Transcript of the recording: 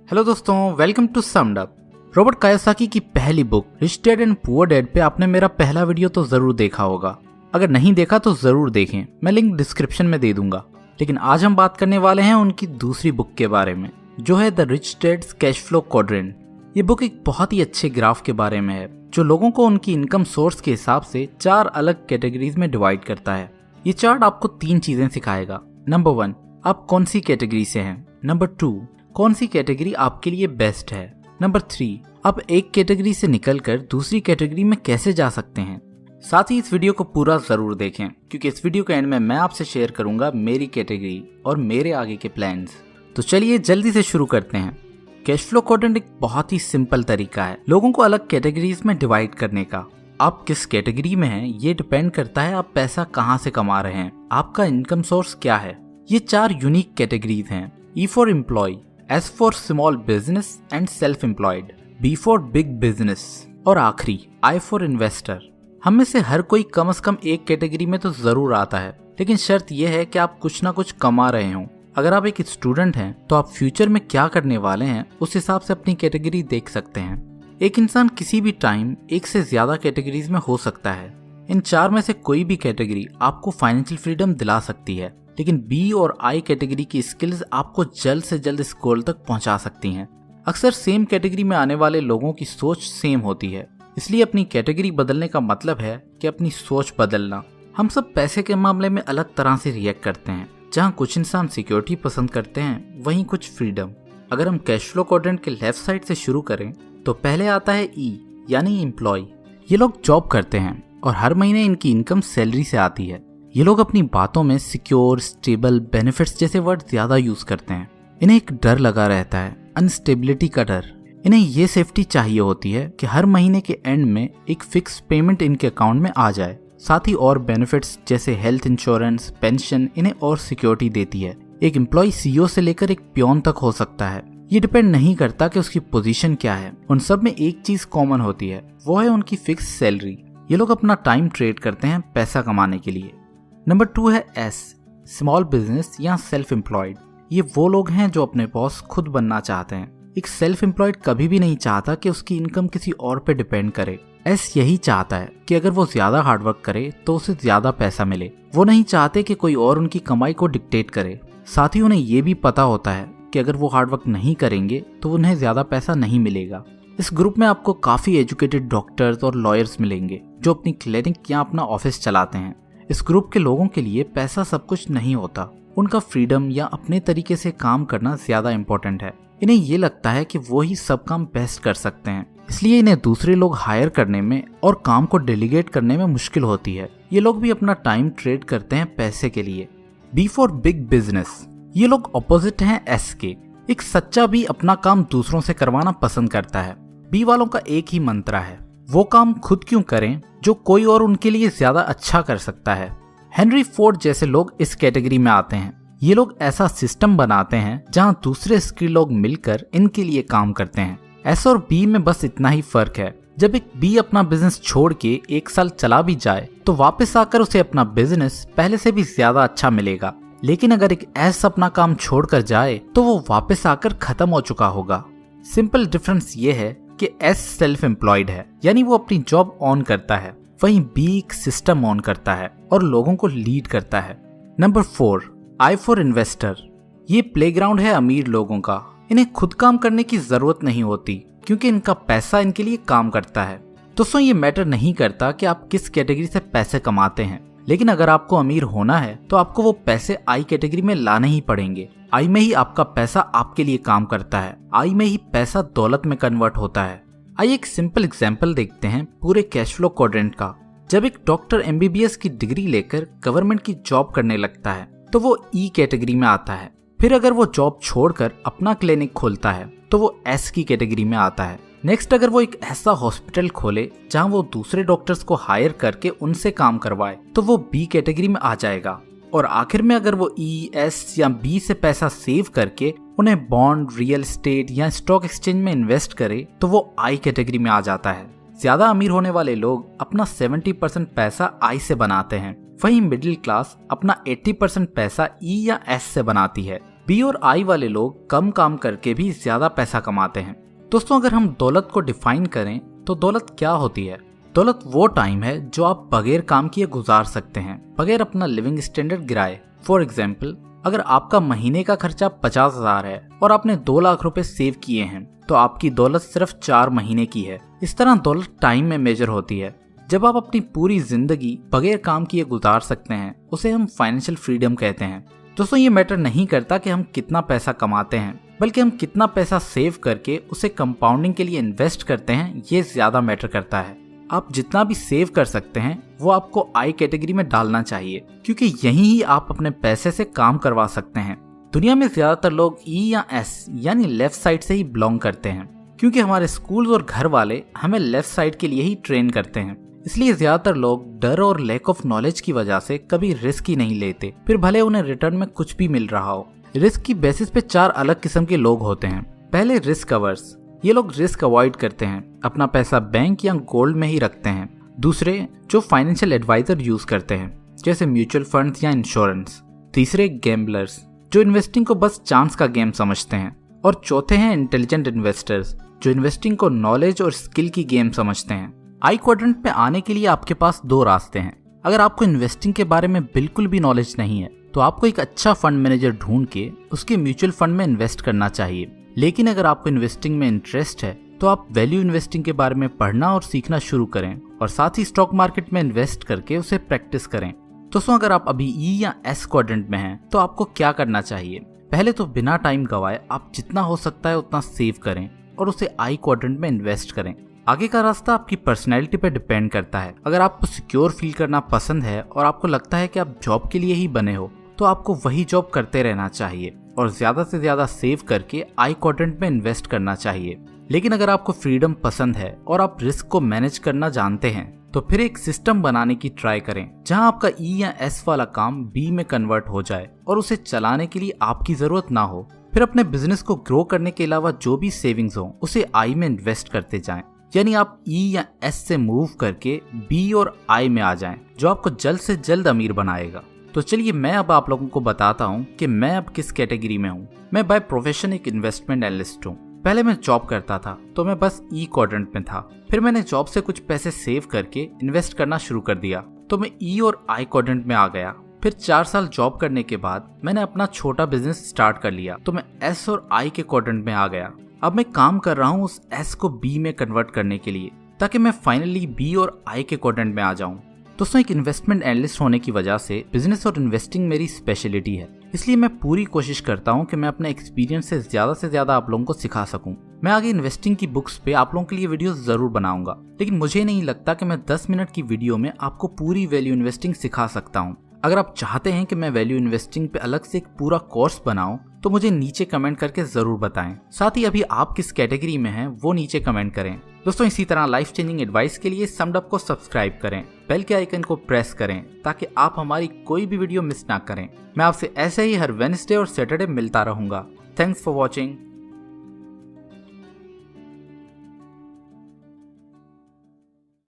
Hello दोस्तों, welcome to summed up. Robert Kiyosaki की पहली book rich dad and poor dad पे आपने मेरा पहला वीडियो तो जरूर देखा होगा। अगर नहीं देखा तो जरूर देखें, मैं लिंक डिस्क्रिप्शन में दे दूंगा। लेकिन आज हम बात करने वाले हैं उनकी दूसरी बुक के बारे में, जो है the rich dad's cash flow quadrant. ये बुक एक बहुत ही अच्छे ग्राफ के बारे में है, जो लोगों को उनकी इनकम सोर्स के हिसाब से 4 अलग कैटेगरीज में डिवाइड करता है। ये चार्ट आपको 3 चीजें सिखाएगा। नंबर 1, आप कौन सी कैटेगरी से हैं। नंबर 2, कौन सी कैटेगरी आपके लिए बेस्ट है। नंबर 3, आप एक कैटेगरी से निकलकर दूसरी कैटेगरी में कैसे जा सकते हैं। साथ ही इस वीडियो को पूरा जरूर देखें, क्योंकि इस वीडियो के एंड में मैं आपसे शेयर करूंगा मेरी कैटेगरी और मेरे आगे के प्लान्स। तो चलिए जल्दी से शुरू करते हैं। कैश फ्लो क्वाड्रेंट एक बहुत ही सिंपल तरीका है लोगों को अलग कैटेगरीज में डिवाइड करने का। आप किस कैटेगरी में हैं ये डिपेंड करता है आप पैसा कहां से कमा रहे हैं, आपका इनकम सोर्स क्या है। ये 4 यूनिक कैटेगरीज हैं। E for employ, S for small business and self employed, B for big business और आखिरी I फॉर इन्वेस्टर। हम में से हर कोई कम से कम एक कैटेगरी में तो जरूर आता है, लेकिन शर्त यह है कि आप कुछ ना कुछ कमा रहे हो। अगर आप एक स्टूडेंट हैं तो आप फ्यूचर में क्या करने वाले हैं उस हिसाब से अपनी कैटेगरी देख सकते हैं। एक इंसान किसी भी टाइम एक से ज्यादा कैटेगरीज में हो सकता है। इन 4 में से कोई भी कैटेगरी आपको फाइनेंशियल फ्रीडम दिला सकती है, लेकिन बी और आई कैटेगरी की स्किल्स आपको जल्द से जल्द इस गोल तक पहुंचा सकती हैं। अक्सर सेम कैटेगरी में आने वाले लोगों की सोच सेम होती है, इसलिए अपनी कैटेगरी बदलने का मतलब है कि अपनी सोच बदलना। हम सब पैसे के मामले में अलग तरह से रिएक्ट करते हैं। जहां कुछ इंसान सिक्योरिटी पसंद करते हैं, वहीं कुछ फ्रीडम। अगर हम कैश फ्लो क्वाड्रेंट के लेफ्ट साइड से शुरू करें तो पहले आता है ई यानी एम्प्लॉय। ये लोग जॉब करते हैं और हर महीने इनकी इनकम सैलरी से आती है। ये लोग अपनी बातों में सिक्योर, स्टेबल, बेनिफिट्स जैसे वर्ड ज्यादा यूज करते हैं। इन्हें एक डर लगा रहता है, अनस्टेबिलिटी का डर। इन्हें ये सेफ्टी चाहिए होती है कि हर महीने के एंड में एक फिक्स पेमेंट इनके अकाउंट में आ जाए। साथ ही और बेनिफिट्स जैसे हेल्थ इंश्योरेंस, पेंशन इन्हें और सिक्योरिटी देती है। एक एम्प्लॉय सीईओ से लेकर एक पियोन तक हो सकता है। ये डिपेंड नहीं करता कि उसकी पोजीशन क्या है। उन सब में एक चीज कॉमन होती है, वो है उनकी फिक्स सैलरी। ये लोग अपना टाइम ट्रेड करते हैं पैसा कमाने के लिए। नंबर 2 है एस, स्मॉल बिजनेस या सेल्फ एम्प्लॉयड। ये वो लोग हैं जो अपने बॉस खुद बनना चाहते हैं। एक सेल्फ एम्प्लॉयड कभी भी नहीं चाहता कि उसकी इनकम किसी और पे डिपेंड करे। एस यही चाहता है कि अगर वो ज्यादा हार्डवर्क करे तो उसे ज्यादा पैसा मिले। वो नहीं चाहते कि कोई और उनकी कमाई को डिक्टेट करे। साथ ही उन्हें ये भी पता होता है कि अगर वो हार्डवर्क नहीं करेंगे तो उन्हें ज्यादा पैसा नहीं मिलेगा। इस ग्रुप में आपको काफी एजुकेटेड डॉक्टर्स और लॉयर्स मिलेंगे जो अपनी क्लिनिक या अपना ऑफिस चलाते हैं। इस ग्रुप के लोगों के लिए पैसा सब कुछ नहीं होता। उनका फ्रीडम या अपने तरीके से काम करना ज्यादा इंपॉर्टेंट है। इन्हें ये लगता है कि वो ही सब काम बेस्ट कर सकते हैं, इसलिए इन्हें दूसरे लोग हायर करने में और काम को डेलीगेट करने में मुश्किल होती है। ये लोग भी अपना टाइम ट्रेड करते हैं पैसे के लिए। बी फॉर बिग बिजनेस, ये लोग ऑपोजिट हैं एस के। एक सच्चा भी अपना काम दूसरों से करवाना पसंद करता है। बी वालों का एक ही मंत्र है, वो काम खुद क्यों करें जो कोई और उनके लिए ज्यादा अच्छा कर सकता है। हेनरी फोर्ड जैसे लोग इस कैटेगरी में आते हैं। ये लोग ऐसा सिस्टम बनाते हैं जहां दूसरे स्किल लोग मिलकर इनके लिए काम करते हैं। एस और बी में बस इतना ही फर्क है। जब एक बी अपना बिजनेस छोड़ के 1 साल चला भी जाए तो वापस आकर उसे अपना बिजनेस पहले से भी ज्यादा अच्छा मिलेगा। लेकिन अगर एक एस अपना काम छोड़कर जाए तो वो वापस आकर खत्म हो चुका होगा। सिंपल डिफरेंस ये है कि एस सेल्फ एम्प्लॉयड है, यानी वो अपनी जॉब ऑन करता है, वहीं बी एक सिस्टम ऑन करता है और लोगों को लीड करता है। Number 4, I for investor. ये प्लेग्राउंड है अमीर लोगों का। इन्हें खुद काम करने की जरूरत नहीं होती क्योंकि इनका पैसा इनके लिए काम करता है। दोस्तों, ये मैटर नहीं करता कि आप किस कैटेगरी से पैसे कमाते हैं, लेकिन अगर आपको अमीर होना है तो आपको वो पैसे आई कैटेगरी में लाने ही पड़ेंगे। आई में ही आपका पैसा आपके लिए काम करता है। आई में ही पैसा दौलत में कन्वर्ट होता है। आइए एक सिंपल एग्जांपल देखते हैं पूरे कैश फ्लो क्वाड्रेंट का। जब एक डॉक्टर एमबीबीएस की डिग्री लेकर गवर्नमेंट की जॉब करने लगता है तो वो ई कैटेगरी में आता है। फिर अगर वो जॉब छोड़कर अपना क्लिनिक खोलता है तो वो एस की कैटेगरी में आता है। नेक्स्ट, अगर वो एक ऐसा हॉस्पिटल खोले जहां वो दूसरे डॉक्टर्स को हायर करके उनसे काम करवाए तो वो बी कैटेगरी में आ जाएगा। और आखिर में अगर वो ई, एस या बी से पैसा सेव करके उन्हें बॉन्ड, रियल एस्टेट या स्टॉक एक्सचेंज में इन्वेस्ट करे तो वो आई कैटेगरी में आ जाता है। ज्यादा अमीर होने वाले लोग अपना 70% पैसा आई से बनाते हैं, वहीं मिडिल क्लास अपना 80% पैसा ई या एस से बनाती है। बी और आई वाले लोग कम काम करके भी ज्यादा पैसा कमाते हैं। दोस्तों, अगर हम दौलत को डिफाइन करें तो दौलत क्या होती है? दौलत वो टाइम है जो आप बगैर काम किए गुजार सकते हैं, बगैर अपना लिविंग स्टैंडर्ड गिराए। फॉर एग्जाम्पल, अगर आपका महीने का खर्चा 50,000 है और आपने 2 लाख रुपए सेव किए हैं तो आपकी दौलत सिर्फ 4 महीने की है। इस तरह दौलत टाइम में मेजर होती है। जब आप अपनी पूरी जिंदगी बगैर काम किए गुजार सकते हैं उसे हम फाइनेंशियल फ्रीडम कहते हैं। दोस्तों, ये मैटर नहीं करता कि हम कितना पैसा कमाते हैं, बल्कि हम कितना पैसा सेव करके उसे कंपाउंडिंग के लिए इन्वेस्ट करते हैं, ये ज्यादा मैटर करता है। आप जितना भी सेव कर सकते हैं वो आपको आई कैटेगरी में डालना चाहिए, क्योंकि यहीं ही आप अपने पैसे से काम करवा सकते हैं। दुनिया में ज्यादातर लोग ई या एस यानी लेफ्ट साइड से ही बिलोंग करते हैं, क्योंकि हमारे स्कूल और घर वाले हमें लेफ्ट साइड के लिए ही ट्रेन करते हैं। इसलिए ज्यादातर लोग डर और लैक ऑफ नॉलेज की वजह से कभी रिस्क ही नहीं लेते, फिर भले उन्हें रिटर्न में कुछ भी मिल रहा हो। रिस्क की बेसिस पे 4 अलग किस्म के लोग होते हैं। पहले, रिस्क अवर्स। ये लोग रिस्क अवॉइड करते हैं, अपना पैसा बैंक या गोल्ड में ही रखते हैं। दूसरे, जो फाइनेंशियल एडवाइजर यूज करते हैं, जैसे म्यूचुअल फंड्स या इंश्योरेंस। तीसरे, गैम्बलर्स, जो इन्वेस्टिंग को बस चांस का गेम समझते हैं। और चौथे हैं इंटेलिजेंट इन्वेस्टर्स, जो इन्वेस्टिंग को नॉलेज और स्किल की गेम समझते हैं। आई क्वाड्रेंट पे आने के लिए आपके पास 2 रास्ते हैं। अगर आपको इन्वेस्टिंग के बारे में बिल्कुल भी नॉलेज नहीं है तो आपको एक अच्छा फंड मैनेजर ढूंढ के उसके म्यूचुअल फंड में इन्वेस्ट करना चाहिए। लेकिन अगर आपको इन्वेस्टिंग में इंटरेस्ट है तो आप वैल्यू इन्वेस्टिंग के बारे में पढ़ना और सीखना शुरू करें और साथ ही स्टॉक मार्केट में इन्वेस्ट करके उसे प्रैक्टिस करें। दोस्तों, अगर आप अभी ई या एस क्वाड्रेंट में हैं तो आपको क्या करना चाहिए? पहले तो बिना टाइम गवाए आप जितना हो सकता है उतना सेव करें और उसे आई क्वाड्रेंट में इन्वेस्ट करें। आगे का रास्ता आपकी पर्सनैलिटी पर डिपेंड करता है। अगर आपको सिक्योर फील करना पसंद है और आपको लगता है कि आप जॉब के लिए ही बने हो तो आपको वही जॉब करते रहना चाहिए और ज्यादा से ज्यादा सेव करके आई क्वाड्रेंट में इन्वेस्ट करना चाहिए। लेकिन अगर आपको फ्रीडम पसंद है और आप रिस्क को मैनेज करना जानते हैं तो फिर एक सिस्टम बनाने की ट्राई करें जहां आपका ई या एस वाला काम बी में कन्वर्ट हो जाए और उसे चलाने के लिए आपकी जरूरत ना हो। फिर अपने बिजनेस को ग्रो करने के अलावा जो भी सेविंग्स हो उसे आई में इन्वेस्ट करते जाएं। यानी आप ई या एस से मूव करके बी और आई में आ जाएं, जो आपको जल्द से जल्द अमीर बनाएगा। तो चलिए मैं अब आप लोगों को बताता हूँ कि मैं अब किस कैटेगरी में हूँ। मैं बाय प्रोफेशन एक इन्वेस्टमेंट एनालिस्ट हूँ। पहले मैं जॉब करता था तो मैं बस ई क्वाड्रेंट में था। फिर मैंने जॉब से कुछ पैसे सेव करके इन्वेस्ट करना शुरू कर दिया तो मैं ई और आई क्वाड्रेंट में आ गया। फिर 4 साल जॉब करने के बाद मैंने अपना छोटा बिजनेस स्टार्ट कर लिया तो मैं एस और आई के क्वाड्रेंट में आ गया। अब मैं काम कर रहा हूँ उस एस को बी में कन्वर्ट करने के लिए ताकि मैं फाइनली बी और आई के क्वाड्रेंट में आ जाऊँ। दोस्तों, एक इन्वेस्टमेंट एनालिस्ट होने की वजह से बिजनेस और इन्वेस्टिंग मेरी स्पेशलिटी है, इसलिए मैं पूरी कोशिश करता हूं कि मैं अपने एक्सपीरियंस से ज्यादा आप लोगों को सिखा सकूं। मैं आगे इन्वेस्टिंग की बुक्स पे आप लोगों के लिए वीडियो जरूर बनाऊंगा, लेकिन मुझे नहीं लगता कि मैं 10 मिनट की वीडियो में आपको पूरी वैल्यू इन्वेस्टिंग सिखा सकता हूं। अगर आप चाहते हैं कि मैं वैल्यू इन्वेस्टिंग पे अलग से एक पूरा कोर्स बनाऊं तो मुझे नीचे कमेंट करके जरूर बताएं। साथ ही अभी आप किस कैटेगरी में हैं वो नीचे कमेंट करें। दोस्तों, इसी तरह लाइफ चेंजिंग एडवाइस के लिए समडअप को सब्सक्राइब करें, बेल के आइकन को प्रेस करें ताकि आप हमारी कोई भी वीडियो मिस ना करें। मैं आपसे ऐसे ही हर वेडनेसडे और सैटरडे मिलता रहूंगा। Thanks for watching.